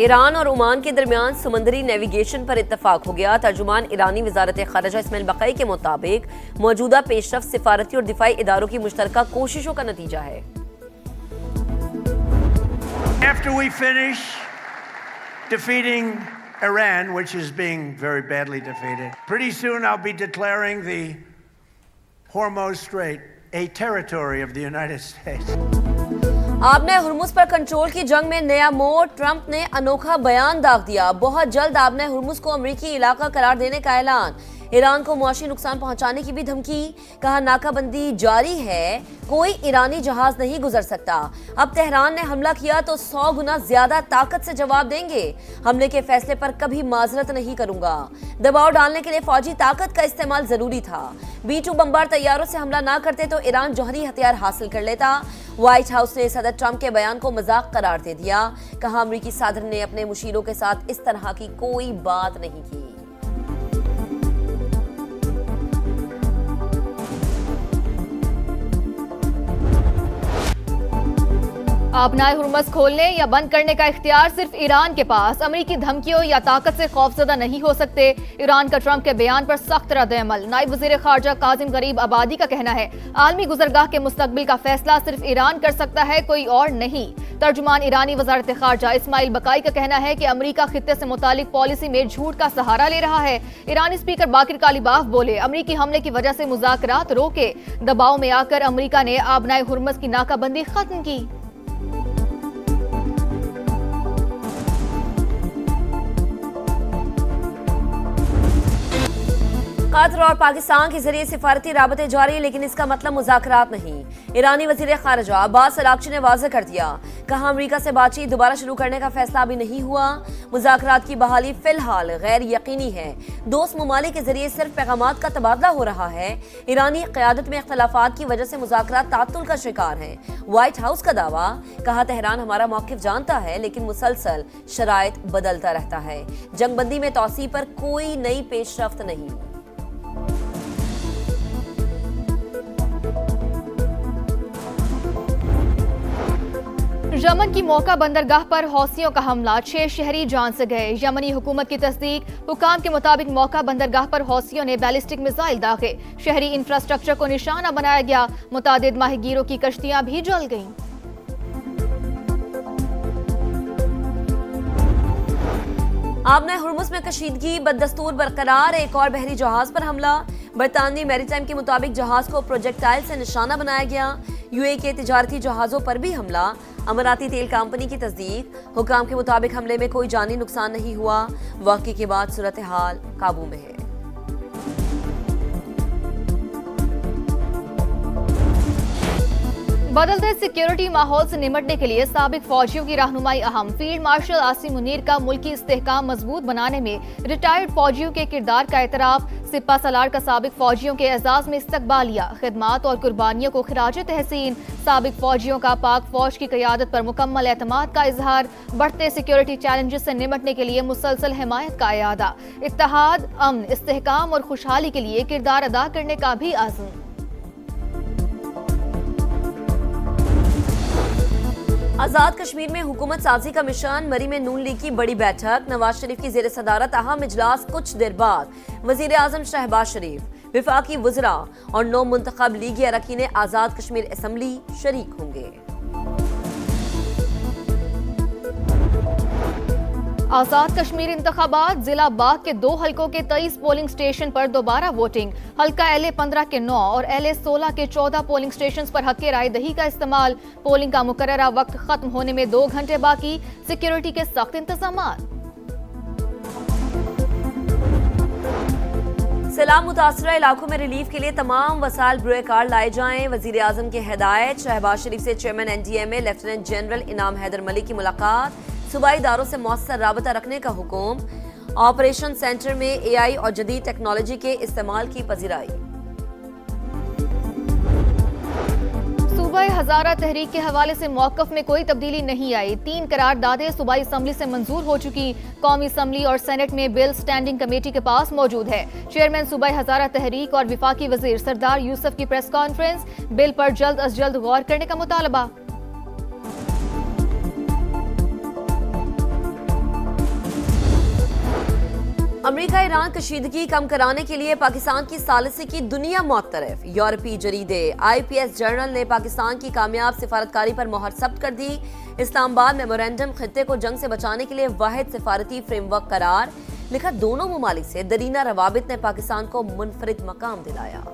Iran और Oman के दरमियान समुद्री नेविगेशन पर इत्तफाक हो गया। तर्जुमान ईरानी वजारत खारजा इस्माइल बकाई के मुताबिक मौजूदा पेशरफ्त सिफारती और दिफाई इदारों की मुश्तरका कोशिशों का नतीजा है। After we finish defeating Iran, which is being very badly defeated, pretty soon I'll be declaring the Hormuz Strait a territory of the United States. आपने हुर्मुज पर कंट्रोल की जंग में नया मोड़, ट्रंप ने अनोखा बयान दाग दिया। बहुत जल्द आपने हुर्मुज को अमरीकी इलाका करार देने का ऐलान। ईरान को मुआशी नुकसान पहुंचाने की भी धमकी। कहा नाकाबंदी जारी है, कोई ईरानी जहाज नहीं गुजर सकता। अब तेहरान ने हमला किया तो 100 गुना ज्यादा ताकत से जवाब देंगे। हमले के फैसले पर कभी माजरत नहीं करूंगा। दबाव डालने के लिए फौजी ताकत का इस्तेमाल जरूरी था। B-2 बमबार तैयारों से हमला ना करते तो ईरान जौहरी हथियार हासिल कर लेता। व्हाइट हाउस ने सदर ट्रंप के बयान को मजाक करार दे दिया। कहा अमरीकी सदर ने अपने मुशीरों के साथ इस तरह की कोई बात नहीं की। अपना हुर्मुज खोलने या बंद करने का इख्तियार सिर्फ ईरान के पास। अमरीकी धमकियों या ताकत से खौफजदा नहीं हो सकते। ईरान का ट्रंप के बयान पर सख्त रद्द-ए-अमल। नायब वजीर खारजा काजिम गरीब आबादी का कहना है आलमी गुजरगाह के मुस्तकबिल का फैसला सिर्फ ईरान कर सकता है, कोई और नहीं। तर्जुमान ईरानी वजारत खारजा इस्माइल बकाई का कहना है कि अमरीका खित्ते से मुतालिक पॉलिसी में झूठ का सहारा ले रहा है। ईरानी स्पीकर बाकिर कालीबाफ बोले अमरीकी हमले की वजह से मुज़ाकरात रोके। दबाव में आकर अमरीका ने आबनाए हुर्मुज की नाकाबंदी खत्म की। कतर और पाकिस्तान के जरिए सिफारती राबते जारी, लेकिन इसका मतलब मुज़ाकरात नहीं। ईरानी वजीर खारजा अब्बास अरागची ने वाज़ेह कर दिया। कहा अमरीका से बातचीत दोबारा शुरू करने का फैसला अभी नहीं हुआ। मुज़ाकरात की बहाली फिलहाल गैर यकीनी है। दोस्त ममालिक के जरिए सिर्फ पैगामात का तबादला हो रहा है। ईरानी क़यादत में इख्तलाफात की वजह से मुज़ाकरात तातुल का शिकार हैं। व्हाइट हाउस का दावा। कहा तेहरान हमारा मौक़िफ़ जानता है, लेकिन मुसलसल शराइत बदलता रहता है। जंगबंदी में तौसीह पर कोई नई पेशरफ्त नहीं। यमन की मौका बंदरगाह पर हौसियों का हमला, 6 शहरी जान से गए। यमनी हुकूमत की तस्दीक। हुकाम के मुताबिक मौका बंदरगाह पर हौसियों ने बैलिस्टिक मिसाइल दागे। शहरी इंफ्रास्ट्रक्चर को निशाना बनाया गया। मुतादिद माहिगीरों की कश्तियां भी जल गईं। आपने हुर्मुज में कशीदगी बदस्तूर बरकरार। एक और बहरी जहाज पर हमला। बरतानवी मैरीटाइम के मुताबिक जहाज को प्रोजेक्टाइल से निशाना बनाया गया। यूएई के तिजारती जहाजों पर भी हमला। अमराती तेल कंपनी की तस्दीक। हुकाम के मुताबिक हमले में कोई जानी नुकसान नहीं हुआ। वाक़े के बाद सूरत हाल काबू में है। बदलते सिक्योरिटी माहौल से निपटने के लिए साबिक फौजियों की रहनुमाई अहम। फील्ड मार्शल आसिम मुनीर का मुल्की इस्तेहकाम मजबूत बनाने में रिटायर्ड फौजियों के किरदार का एतराफ। सिपा सलार का साबिक फौजियों के एजाज में इस्तकबालिया। खिदमात और कुर्बानियों को खिराज तहसीन। साबिक फौजियों का पाक फौज की क़यादत पर मुकम्मल एतमाद का इजहार। बढ़ते सिक्योरिटी चैलेंजेस से निपटने के लिए मुसलसल हिमायत का इरादा। इत्तेहाद, अमन, इस्तेहकाम और खुशहाली के लिए किरदार अदा करने का भी आज़म। आजाद कश्मीर में हुकूमत साजी का मिशन। मरी में नून लीग की बड़ी बैठक। नवाज शरीफ की जेर सदारत अहम इजलास कुछ देर बाद। वजीर आजम शहबाज शरीफ, विफाकी वज़रा और 9 मुंतखब लीगी अरकान आजाद कश्मीर असम्बली शरीक होंगे। आजाद कश्मीर इंतखाबात। जिला बाग के 2 हलकों के 23 पोलिंग स्टेशन पर दोबारा वोटिंग। हल्का LA 15 के 9 और LA 16 के 14 पोलिंग स्टेशन पर हक राय दही का इस्तेमाल। पोलिंग का मुकर्ररा वक्त खत्म होने में 2 घंटे बाकी। सिक्योरिटी के सख्त इंतजामात। सैलाब मुतासरा इलाकों में रिलीफ के लिए तमाम वसाइल बरूए कार लाए जाएं। वजीर आजम की हिदायत। शहबाज शरीफ से चेयरमैन NDMA लेफ्टिनेंट जनरल इनाम हैदर मलिक की मुलाकात। सूबाई इदारों से मौसर राबता रखने का हुक्म। ऑपरेशन सेंटर में AI और जदीद टेक्नोलॉजी के इस्तेमाल की पजीराई। सूबाई हजारा तहरीक के हवाले से मौकफ में कोई तब्दीली नहीं आई। 3 करारदादें सूबाई असम्बली से मंजूर हो चुकी। कौमी असम्बली और सेनेट में बिल स्टैंडिंग कमेटी के पास मौजूद है। चेयरमैन सूबाई हजारा तहरीक और विफाकी वजीर सरदार यूसुफ की प्रेस कॉन्फ्रेंस। बिल पर जल्द अज जल्द गौर करने का मुतालबा। अमेरिका ईरान कशीदगी कम कराने के लिए पाकिस्तान की सालिसी की दुनिया मुअत्तरफ। यूरोपीय जरीदे IPS जर्नल ने पाकिस्तान की कामयाब सिफारतकारी पर मोहर सब्त कर दी। इस्लामाबाद मेमोरेंडम खित्ते को जंग से बचाने के लिए वाहिद सिफारती फ्रेमवर्क करार। लिखा, दोनों ममालिक से दरीना रवाबित ने पाकिस्तान को मुनफरिद मकाम दिलाया।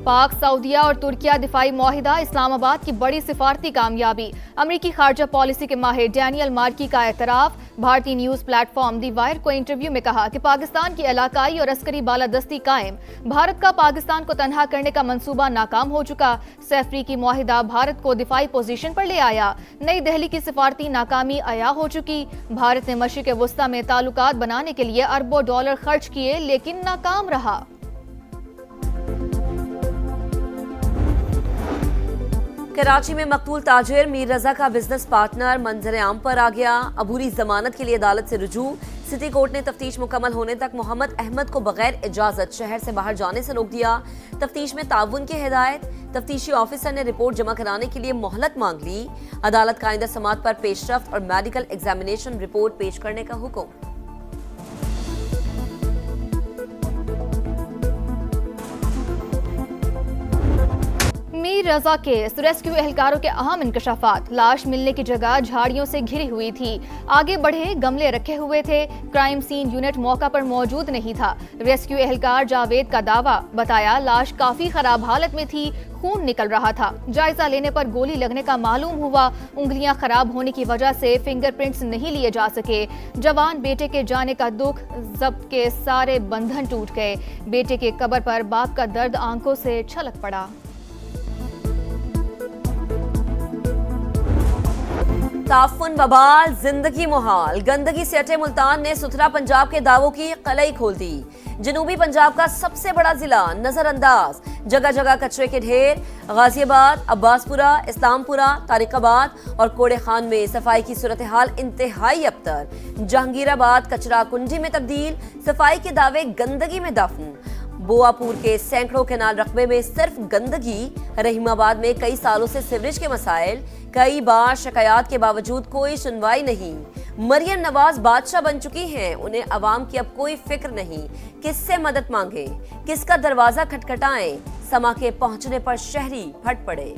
पाक, सऊदिया और तुर्किया दिफाई मुआहिदा, इस्लामाबाद की बड़ी सिफारती कामयाबी। अमरीकी खारजा पॉलिसी के माहिर डैनियल मार्की का एतराफ। भारतीय न्यूज प्लेटफॉर्म दी वायर को इंटरव्यू में कहा कि पाकिस्तान की इलाकाई और अस्करी बालादस्ती कायम। भारत का पाकिस्तान को तनहा करने का मंसूबा नाकाम हो चुका। सैफरी की मुआहिदा भारत को दिफाई पोजीशन पर ले आया। नई दिल्ली की सिफारती नाकामी अया हो चुकी। भारत ने मशरिक वस्ता में ताल्लुकात बनाने के लिए अरबों डॉलर खर्च किए, लेकिन नाकाम रहा। कराची में मकतूल ताजिर मीर रजा का बिजनेस पार्टनर मंजर आम पर आ गया। अबूरी जमानत के लिए अदालत से रुजू। सिटी कोर्ट ने तफ्तीश मुकम्मल होने तक मोहम्मद अहमद को बगैर इजाजत शहर से बाहर जाने से रोक दिया। तफ्तीश में ताउन की हिदायत। तफ्तीशी ऑफिसर ने रिपोर्ट जमा कराने के लिए मोहलत मांग ली। अदालत का आइंदा समाअत पर पेशरफ्त और मेडिकल एग्जामिनेशन रिपोर्ट पेश करने का हुक्म। मीर रजा केस, रेस्क्यू एहलकारों के अहम इंकशाफात। लाश मिलने की जगह झाड़ियों से घिरी हुई थी। आगे बढ़े, गमले रखे हुए थे। क्राइम सीन यूनिट मौका पर मौजूद नहीं था। रेस्क्यू एहलकार जावेद का दावा, बताया लाश काफी खराब हालत में थी, खून निकल रहा था। जायजा लेने पर गोली लगने का मालूम हुआ। उंगलियां खराब होने की वजह से फिंगरप्रिंट्स नहीं लिए जा सके। जवान बेटे के जाने का दुख, जब्त के सारे बंधन टूट गए। बेटे के कब्र पर बाप का दर्द आंखों से छलक पड़ा। ताफुन बबाल, जिंदगी मुहाल। गंदगी से अटे मुल्तान ने सुथरा पंजाब के दावों की कलई खोल दी। जनूबी पंजाब का सबसे बड़ा जिला नजरअंदाज। जगह जगह कचरे के ढेर। गाजियाबाद, अब्बासपुरा, इस्लामपुरा, तारिकाबाद और कोड़े खान में सफाई की सूरत हाल इंतहाई अबतर। जहांगीराबाद कचरा कुंडी में तब्दील। सफाई के दावे गंदगी में दफन। बोआपुर के सैकड़ों केनाल रकबे में सिर्फ गंदगी। रहीमाबाद में कई सालों से सीवरेज के मसाइल। कई बार शिकायत के बावजूद कोई सुनवाई नहीं। मरियम नवाज बादशाह बन चुकी हैं, उन्हें अवाम की अब कोई फिक्र नहीं। किससे मदद मांगे, किसका दरवाजा खटखटाएं। समा के पहुंचने पर शहरी फट पड़े।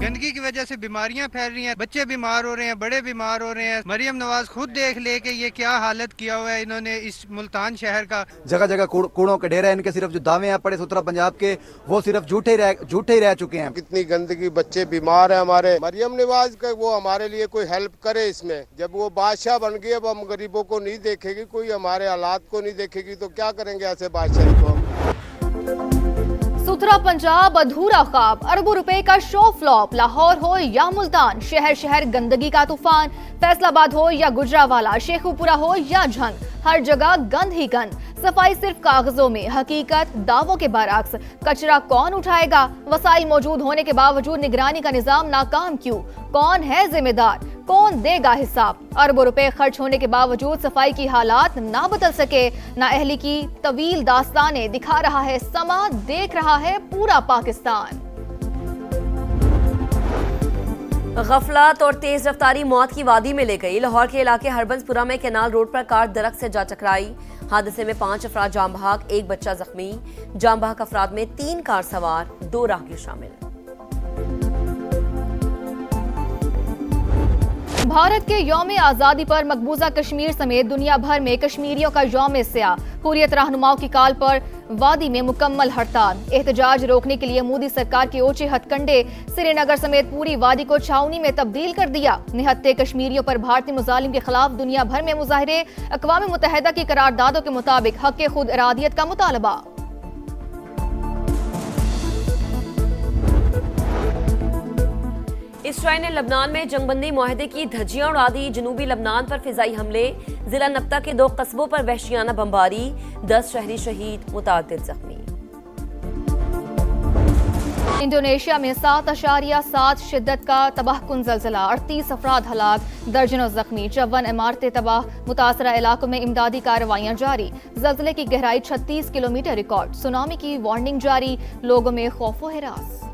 गंदगी की वजह से बीमारियां फैल रही हैं, बच्चे बीमार हो रहे हैं, बड़े बीमार हो रहे हैं। मरियम नवाज खुद देख ले कि ये क्या हालत किया हुआ है इन्होंने इस मुल्तान शहर का। जगह जगह कूड़ों के ढेर है। इनके सिर्फ जो दावे हैं पड़े सुथरा पंजाब के, वो सिर्फ झूठे ही रह चुके हैं। कितनी गंदगी, बच्चे बीमार है हमारे। मरियम नवाज का वो हमारे लिए कोई हेल्प करे इसमें। जब वो बादशाह बन गई, अब हम गरीबों को नहीं देखेगी, कोई हमारे हालात को नहीं देखेगी, तो क्या करेंगे ऐसे बादशाही को। सुथरा पंजाब अधूरा ख्वाब, अरबों रुपए का शो फ्लॉप। लाहौर हो या मुल्तान, शहर शहर गंदगी का तूफान। फैसलाबाद हो या गुजरावाला, शेखुपुरा हो या झंग, हर जगह गंद ही गंद। सफाई सिर्फ कागजों में, हकीकत दावों के बरअक्स। कचरा कौन उठाएगा? वसाइल मौजूद होने के बावजूद निगरानी का निजाम नाकाम क्यों? कौन है जिम्मेदार? कौन देगा हिसाब? अरबों रुपए खर्च होने के बावजूद सफाई की हालात ना बदल सके। नाअहली की तवील दास्तानें दिखा रहा है समा, देख रहा है पूरा पाकिस्तान। गफलत और तेज रफ्तारी मौत की वादी में ले गई। लाहौर के इलाके हरबंसपुरा में केनाल रोड पर कार दरख्त से जा टकराई। हादसे में 5 अफराद जाम बहक, 1 बच्चा जख्मी। जाम बहक अफराद में 3 कार सवार, 2 राहगीर शामिल। भारत के यौम आज़ादी पर मकबूजा कश्मीर समेत दुनिया भर में कश्मीरियों का यौम स्याह। हुर्रियत रहनुमाओं की कॉल पर वादी में मुकम्मल हड़ताल। एहतजाज रोकने के लिए मोदी सरकार के ऊंचे हथकंडे। श्रीनगर समेत पूरी वादी को छावनी में तब्दील कर दिया। निहत्ते कश्मीरियों पर भारतीय मुजालिम के खिलाफ दुनिया भर में मुजाहरे। अक़वाम मुत्तहिदा की करारदादों के मुताबिक हक़ खुद इरादियत का मुतालबा। इसराइल ने लबनान में जंगबंदी मुआहदे की धज्जियां उड़ा दी। जनूबी लबनान पर फिजाई हमले। जिला नब्ता के 2 कस्बों पर वहशियाना बमबारी। 10 शहरी शहीद, मुतादिद जख्मी। इंडोनेशिया में 7.7 शिद्दत का तबाहकुन ज़लज़ला, 38 अफराद हलाक, दर्जनों जख्मी, 54 इमारतें तबाह। मुतासरा इलाकों में इमदादी कार्रवाइयां जारी। ज़लज़ले की गहराई 36 किलोमीटर रिकॉर्ड। सुनामी की वार्निंग जारी, लोगों में खौफो हिरास।